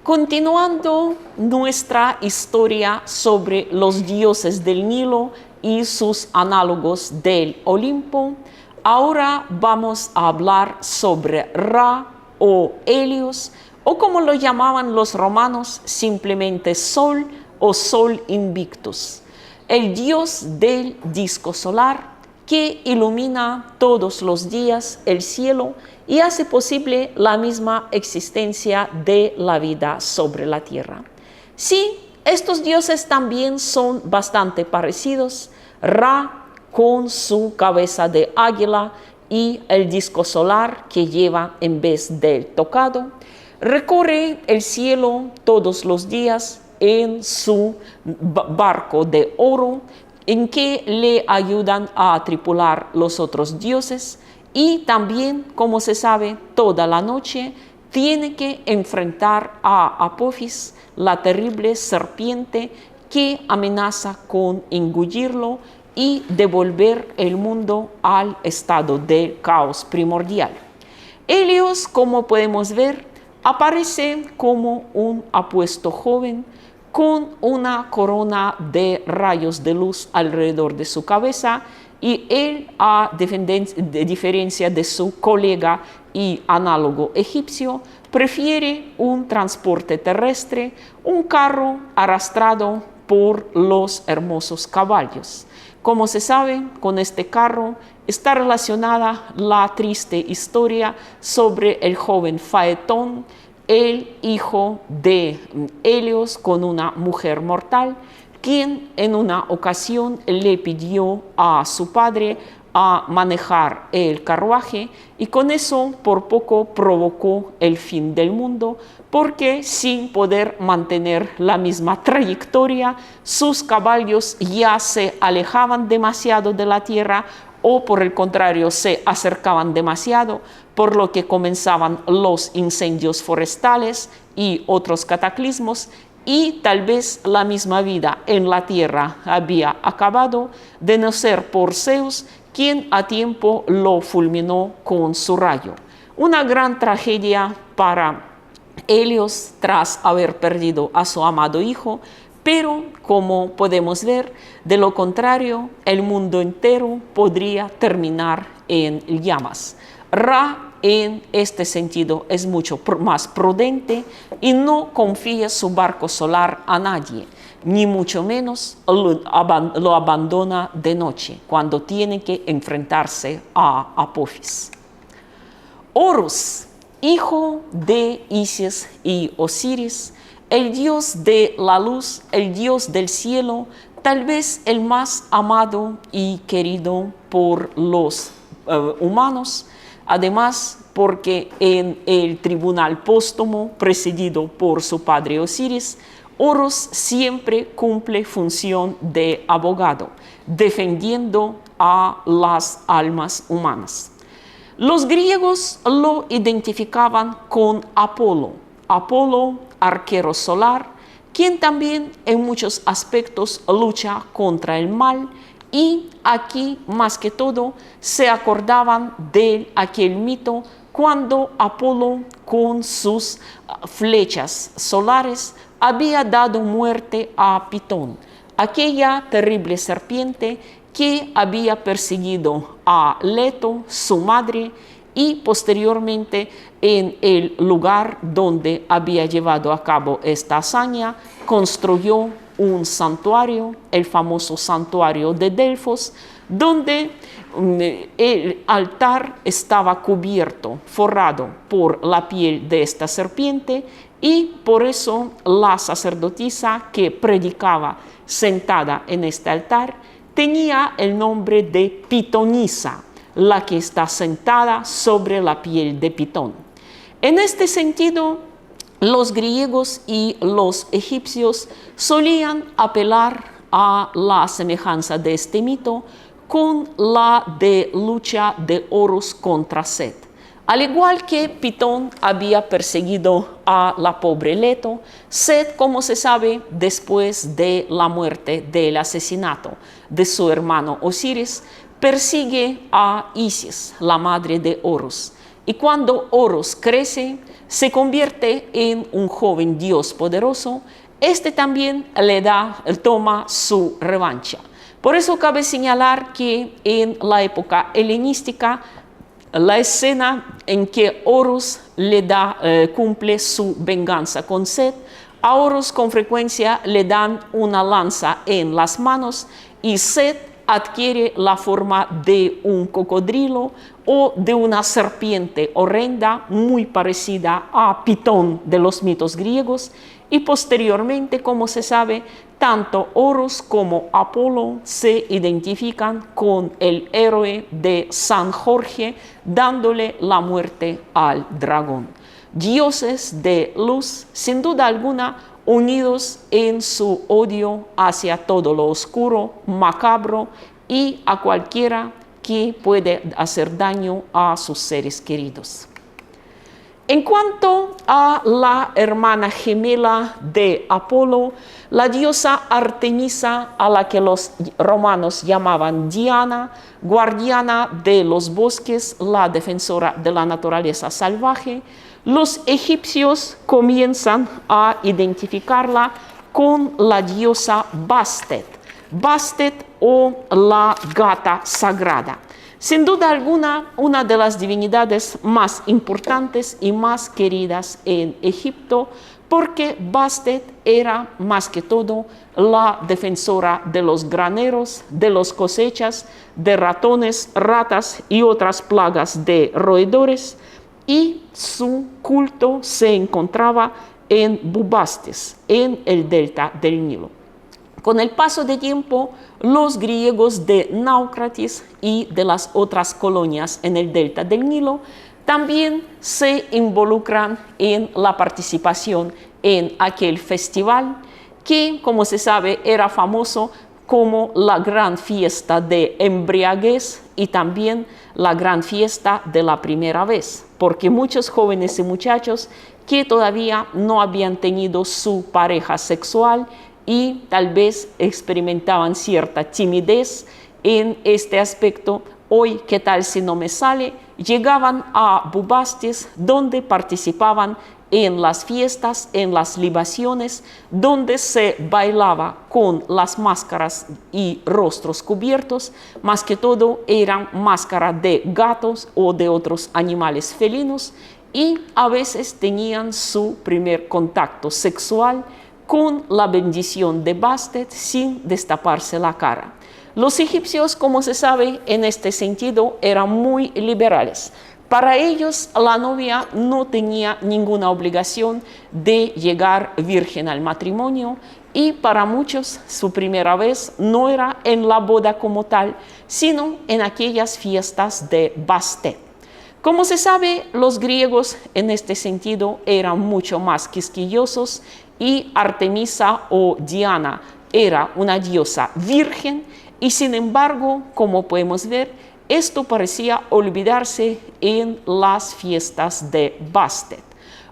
Continuando nuestra historia sobre los dioses del Nilo y sus análogos del Olimpo, ahora vamos a hablar sobre Ra o Helios, o como lo llamaban los romanos, simplemente Sol o Sol Invictus, el dios del disco solar que ilumina todos los días el cielo y hace posible la misma existencia de la vida sobre la tierra. Sí, estos dioses también son bastante parecidos. Ra, con su cabeza de águila y el disco solar que lleva en vez del tocado, recorre el cielo todos los días en su barco de oro, en que le ayudan a tripular los otros dioses, y también, como se sabe, toda la noche tiene que enfrentar a Apophis, la terrible serpiente que amenaza con engullirlo y devolver el mundo al estado de caos primordial. Helios, como podemos ver, aparece como un apuesto joven con una corona de rayos de luz alrededor de su cabeza, y él, a diferencia de su colega y análogo egipcio, prefiere un transporte terrestre, un carro arrastrado por los hermosos caballos. Como se sabe, con este carro está relacionada la triste historia sobre el joven Faetón, el hijo de Helios con una mujer mortal, quien en una ocasión le pidió a su padre a manejar el carruaje, y con eso por poco provocó el fin del mundo, porque sin poder mantener la misma trayectoria, sus caballos ya se alejaban demasiado de la tierra, o por el contrario se acercaban demasiado, por lo que comenzaban los incendios forestales y otros cataclismos, y tal vez la misma vida en la tierra había acabado, de no ser por Zeus, quien a tiempo lo fulminó con su rayo. Una gran tragedia para Helios tras haber perdido a su amado hijo, pero como podemos ver, de lo contrario, el mundo entero podría terminar en llamas. Ra, en este sentido, es mucho más prudente y no confía su barco solar a nadie, ni mucho menos lo abandona de noche, cuando tiene que enfrentarse a Apophis. Horus, hijo de Isis y Osiris, el dios de la luz, el dios del cielo, tal vez el más amado y querido por los humanos, además porque en el tribunal póstumo presidido por su padre Osiris, Horus siempre cumple función de abogado, defendiendo a las almas humanas. Los griegos lo identificaban con Apolo, arquero solar, quien también en muchos aspectos lucha contra el mal, y aquí más que todo se acordaban de aquel mito cuando Apolo con sus flechas solares había dado muerte a Pitón, aquella terrible serpiente que había perseguido a Leto, su madre, y posteriormente en el lugar donde había llevado a cabo esta hazaña, construyó un santuario, el famoso santuario de Delfos, donde el altar estaba cubierto, forrado por la piel de esta serpiente, y por eso la sacerdotisa que predicaba sentada en este altar tenía el nombre de Pitonisa, la que está sentada sobre la piel de Pitón. En este sentido, los griegos y los egipcios solían apelar a la semejanza de este mito con la de lucha de Horus contra Set. Al igual que Pitón había perseguido a la pobre Leto, Set, como se sabe, después de la muerte del asesinato de su hermano Osiris, persigue a Isis, la madre de Horus, y cuando Horus crece, se convierte en un joven dios poderoso. Este también toma su revancha. Por eso cabe señalar que en la época helenística, la escena en que Horus cumple su venganza con Set, a Horus con frecuencia le dan una lanza en las manos y Set adquiere la forma de un cocodrilo o de una serpiente horrenda muy parecida a Pitón de los mitos griegos, y posteriormente, como se sabe, tanto Horus como Apolo se identifican con el héroe de San Jorge, dándole la muerte al dragón. Dioses de luz, sin duda alguna, unidos en su odio hacia todo lo oscuro, macabro y a cualquiera que puede hacer daño a sus seres queridos. En cuanto a la hermana gemela de Apolo, la diosa Artemisa, a la que los romanos llamaban Diana, guardiana de los bosques, la defensora de la naturaleza salvaje, los egipcios comienzan a identificarla con la diosa Bastet, Bastet o la gata sagrada. Sin duda alguna, una de las divinidades más importantes y más queridas en Egipto, porque Bastet era más que todo la defensora de los graneros, de las cosechas, de ratones, ratas y otras plagas de roedores, y su culto se encontraba en Bubastis, en el delta del Nilo. Con el paso del tiempo, los griegos de Náucratis y de las otras colonias en el delta del Nilo también se involucran en la participación en aquel festival que, como se sabe, era famoso como la gran fiesta de embriaguez y también la gran fiesta de la primera vez, porque muchos jóvenes y muchachos que todavía no habían tenido su pareja sexual y tal vez experimentaban cierta timidez en este aspecto, hoy, ¿qué tal si no me sale?, llegaban a Bubastis, donde participaban en las fiestas, en las libaciones, donde se bailaba con las máscaras y rostros cubiertos. Más que todo eran máscaras de gatos o de otros animales felinos, y a veces tenían su primer contacto sexual con la bendición de Bastet sin destaparse la cara. Los egipcios, como se sabe, en este sentido eran muy liberales. Para ellos, la novia no tenía ninguna obligación de llegar virgen al matrimonio, y para muchos su primera vez no era en la boda como tal, sino en aquellas fiestas de Bastet. Como se sabe, los griegos en este sentido eran mucho más quisquillosos, y Artemisa o Diana era una diosa virgen, y sin embargo, como podemos ver, esto parecía olvidarse en las fiestas de Bastet.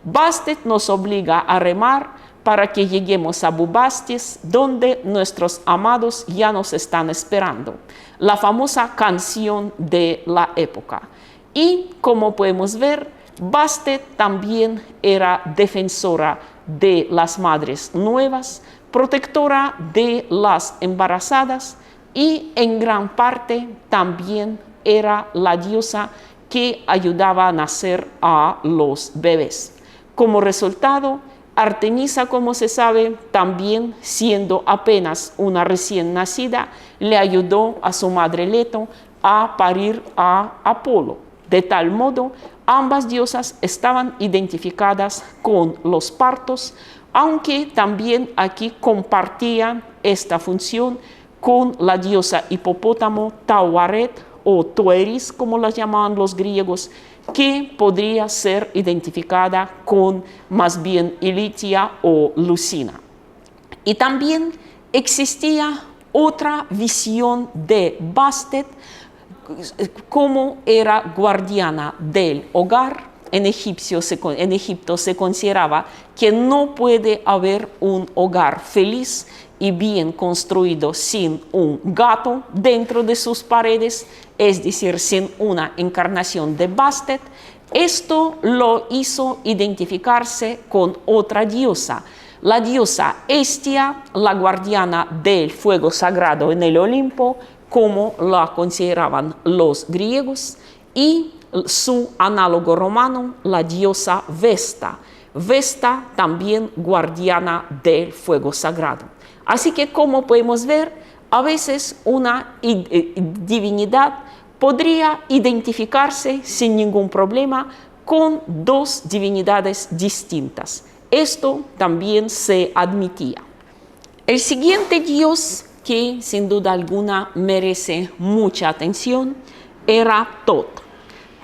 Bastet nos obliga a remar para que lleguemos a Bubastis, donde nuestros amados ya nos están esperando. La famosa canción de la época. Y como podemos ver, Bastet también era defensora de las madres nuevas, protectora de las embarazadas, y en gran parte también era la diosa que ayudaba a nacer a los bebés. Como resultado, Artemisa, como se sabe, también siendo apenas una recién nacida, le ayudó a su madre Leto a parir a Apolo. De tal modo, ambas diosas estaban identificadas con los partos, aunque también aquí compartían esta función con la diosa hipopótamo Tauaret o Tueris, como la llamaban los griegos, que podría ser identificada con más bien Ilitia o Lucina. Y también existía otra visión de Bastet, como era guardiana del hogar. En Egipto se consideraba que no puede haber un hogar feliz y bien construido sin un gato dentro de sus paredes, es decir, sin una encarnación de Bastet, Esto lo hizo identificarse con otra diosa, la diosa Hestia, la guardiana del fuego sagrado en el Olimpo, como la consideraban los griegos, y su análogo romano, la diosa Vesta. Vesta también guardiana del fuego sagrado. Así que, como podemos ver, a veces una divinidad podría identificarse sin ningún problema con dos divinidades distintas. Esto también se admitía. El siguiente dios que sin duda alguna merece mucha atención era Tot.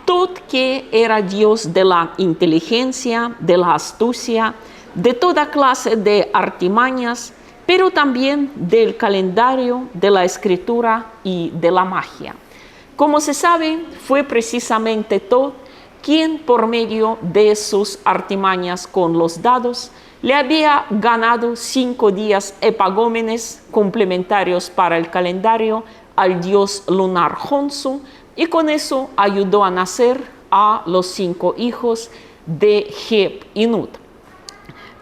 Tot, que era dios de la inteligencia, de la astucia, de toda clase de artimañas, pero también del calendario, de la escritura y de la magia. Como se sabe, fue precisamente Tot quien, por medio de sus artimañas con los dados, le había ganado 5 días epagómenes complementarios para el calendario al dios lunar Honsu, y con eso ayudó a nacer a los 5 hijos de Geb y Nut.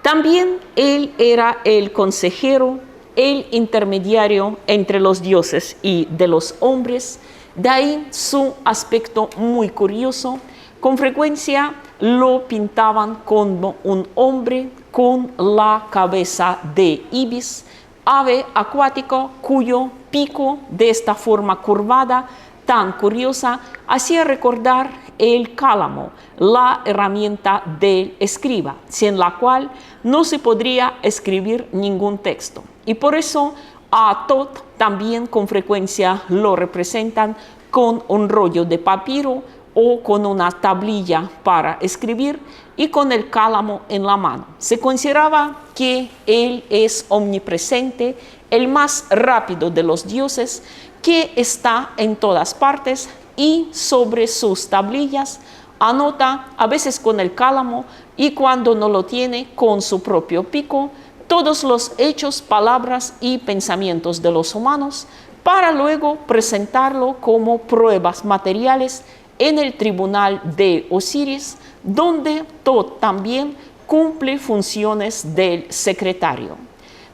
También él era el consejero, el intermediario entre los dioses y de los hombres, de ahí su aspecto muy curioso. Con frecuencia lo pintaban como un hombre con la cabeza de ibis, ave acuático cuyo pico de esta forma curvada tan curiosa hacía recordar el cálamo, la herramienta del escriba, sin la cual no se podría escribir ningún texto. Y por eso a Tot también con frecuencia lo representan con un rollo de papiro o con una tablilla para escribir y con el cálamo en la mano. Se consideraba que él es omnipresente, el más rápido de los dioses, que está en todas partes, y sobre sus tablillas anota, a veces con el cálamo y cuando no lo tiene, con su propio pico, todos los hechos, palabras y pensamientos de los humanos, para luego presentarlo como pruebas materiales en el tribunal de Osiris, donde Tot también cumple funciones del secretario.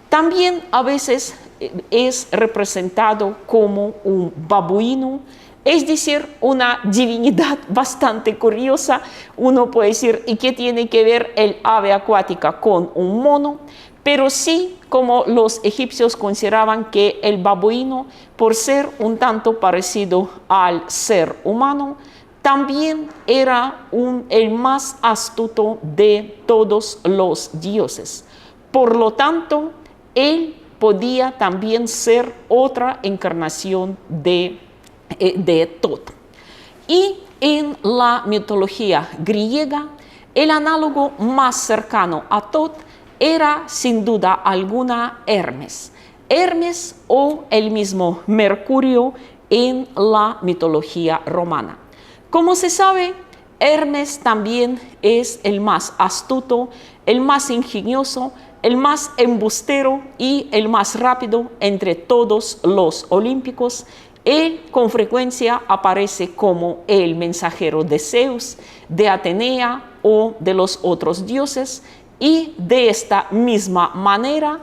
También a veces es representado como un babuino, es decir, una divinidad bastante curiosa. Uno puede decir, ¿y qué tiene que ver el ave acuática con un mono? Pero sí, como los egipcios consideraban que el babuino, por ser un tanto parecido al ser humano, también era el más astuto de todos los dioses. Por lo tanto, él podía también ser otra encarnación de Tot. Y en la mitología griega, el análogo más cercano a Tot era sin duda alguna Hermes. Hermes o el mismo Mercurio en la mitología romana. Como se sabe, Hermes también es el más astuto, el más ingenioso, el más embustero y el más rápido entre todos los olímpicos. Él con frecuencia aparece como el mensajero de Zeus, de Atenea o de los otros dioses, y de esta misma manera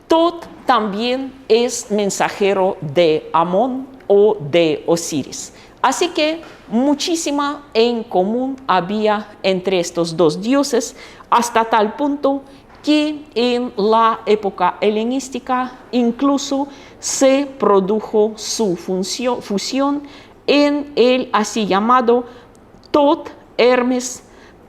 Tot también es mensajero de Amón o de Osiris. Así que muchísima en común había entre estos dos dioses, hasta tal punto que en la época helenística incluso se produjo su fusión en el así llamado Tot Hermes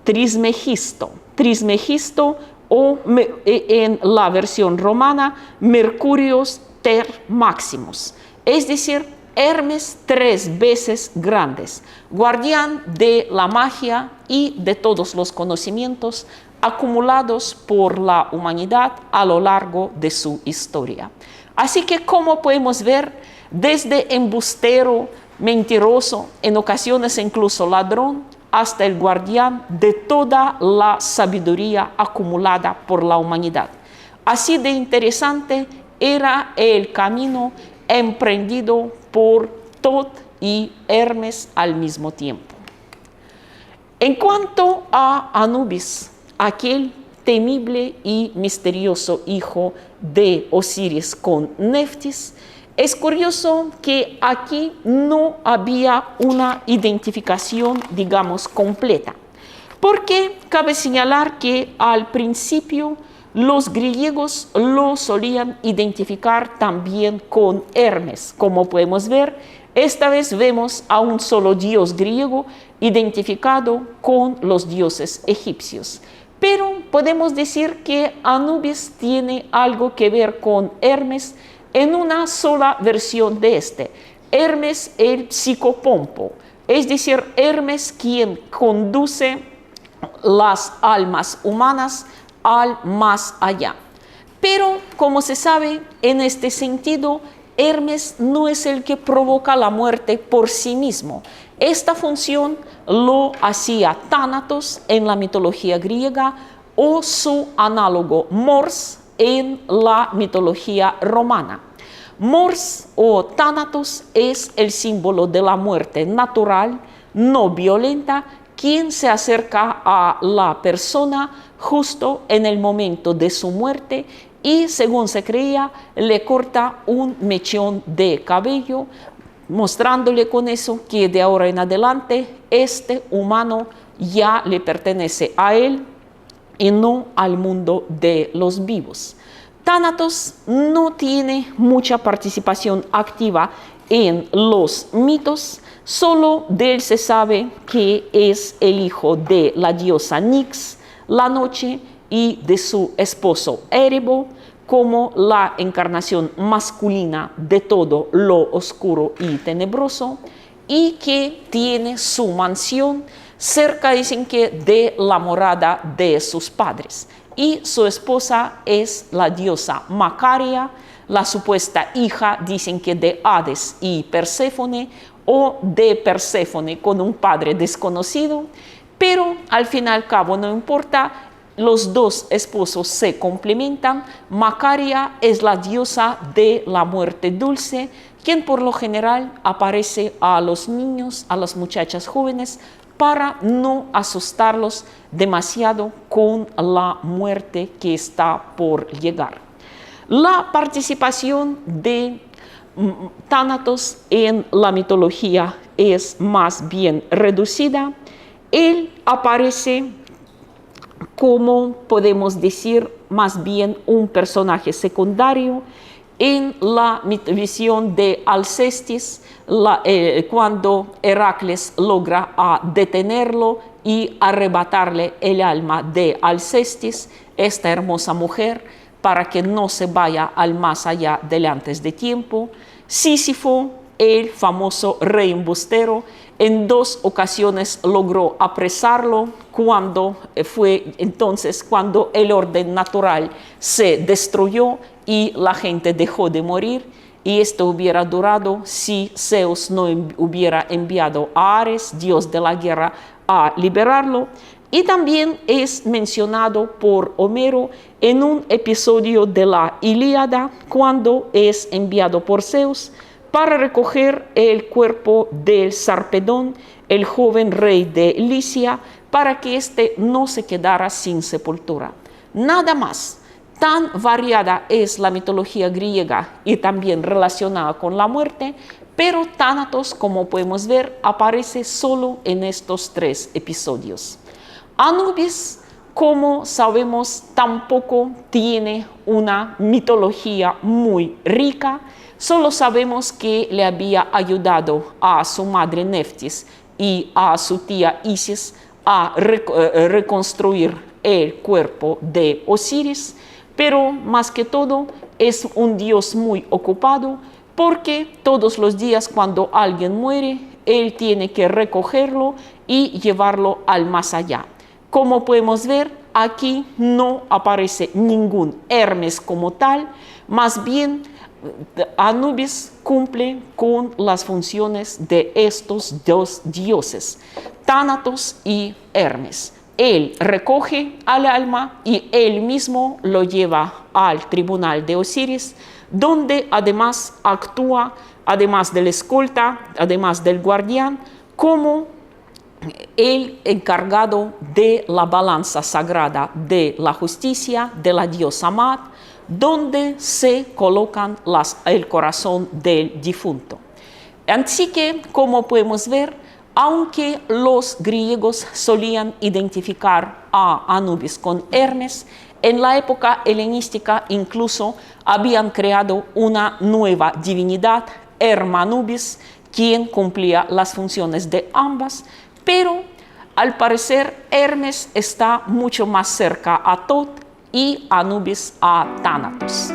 Trismegisto. Trismegisto o en la versión romana Mercurios ter Maximus, es decir, Hermes 3 veces grandes, guardián de la magia y de todos los conocimientos acumulados por la humanidad a lo largo de su historia. Así que, como podemos ver, desde embustero, mentiroso, en ocasiones incluso ladrón, hasta el guardián de toda la sabiduría acumulada por la humanidad. Así de interesante era el camino emprendido por Tot y Hermes al mismo tiempo. En cuanto a Anubis, aquel temible y misterioso hijo de Osiris con Neftis, es curioso que aquí no había una identificación, digamos, completa, porque cabe señalar que al principio los griegos lo solían identificar también con Hermes. Como podemos ver, esta vez vemos a un solo dios griego identificado con los dioses egipcios. Pero podemos decir que Anubis tiene algo que ver con Hermes en una sola versión de este. Hermes el psicopompo, es decir, Hermes quien conduce las almas humanas al más allá. Pero, como se sabe, en este sentido, Hermes no es el que provoca la muerte por sí mismo. Esta función lo hacía Tánatos en la mitología griega o su análogo Mors en la mitología romana. Mors o Tánatos es el símbolo de la muerte natural, no violenta, quien se acerca a la persona justo en el momento de su muerte y, según se creía, le corta un mechón de cabello, mostrándole con eso que de ahora en adelante este humano ya le pertenece a él y no al mundo de los vivos. Tánatos no tiene mucha participación activa en los mitos, solo de él se sabe que es el hijo de la diosa Nix, la noche, y de su esposo Erebo, como la encarnación masculina de todo lo oscuro y tenebroso, y que tiene su mansión cerca, dicen que, de la morada de sus padres. Y su esposa es la diosa Macaria, la supuesta hija, dicen que de Hades y Perséfone, o de Perséfone con un padre desconocido, pero al fin y al cabo no importa, los dos esposos se complementan. Macaria es la diosa de la muerte dulce, quien por lo general aparece a los niños, a las muchachas jóvenes, para no asustarlos demasiado con la muerte que está por llegar. La participación de Tánatos en la mitología es más bien reducida. Él aparece como, podemos decir, más bien un personaje secundario en la visión de Alcestis, cuando Heracles logra detenerlo y arrebatarle el alma de Alcestis, esta hermosa mujer, para que no se vaya al más allá del antes de tiempo. Sísifo, el famoso rey embustero, en 2 ocasiones logró apresarlo cuando el orden natural se destruyó y la gente dejó de morir, y esto hubiera durado si Zeus no hubiera enviado a Ares, dios de la guerra, a liberarlo. Y también es mencionado por Homero en un episodio de la Ilíada, cuando es enviado por Zeus para recoger el cuerpo del Sarpedón, el joven rey de Licia, para que éste no se quedara sin sepultura. Nada más. Tan variada es la mitología griega y también relacionada con la muerte, pero Tánatos, como podemos ver, aparece solo en estos 3 episodios. Anubis, como sabemos, tampoco tiene una mitología muy rica. Solo sabemos que le había ayudado a su madre Neftis y a su tía Isis a reconstruir el cuerpo de Osiris, pero más que todo es un dios muy ocupado, porque todos los días cuando alguien muere, él tiene que recogerlo y llevarlo al más allá. Como podemos ver, aquí no aparece ningún Hermes como tal, más bien Anubis cumple con las funciones de estos 2 dioses, Tánatos y Hermes. Él recoge al alma y él mismo lo lleva al tribunal de Osiris, donde además actúa, además del escolta, además del guardián, como el encargado de la balanza sagrada de la justicia de la diosa Mat, donde se colocan el corazón del difunto. Así que, como podemos ver, aunque los griegos solían identificar a Anubis con Hermes, en la época helenística incluso habían creado una nueva divinidad, Hermanubis, quien cumplía las funciones de ambas, pero al parecer Hermes está mucho más cerca a Tot y Anubis a Thanatos.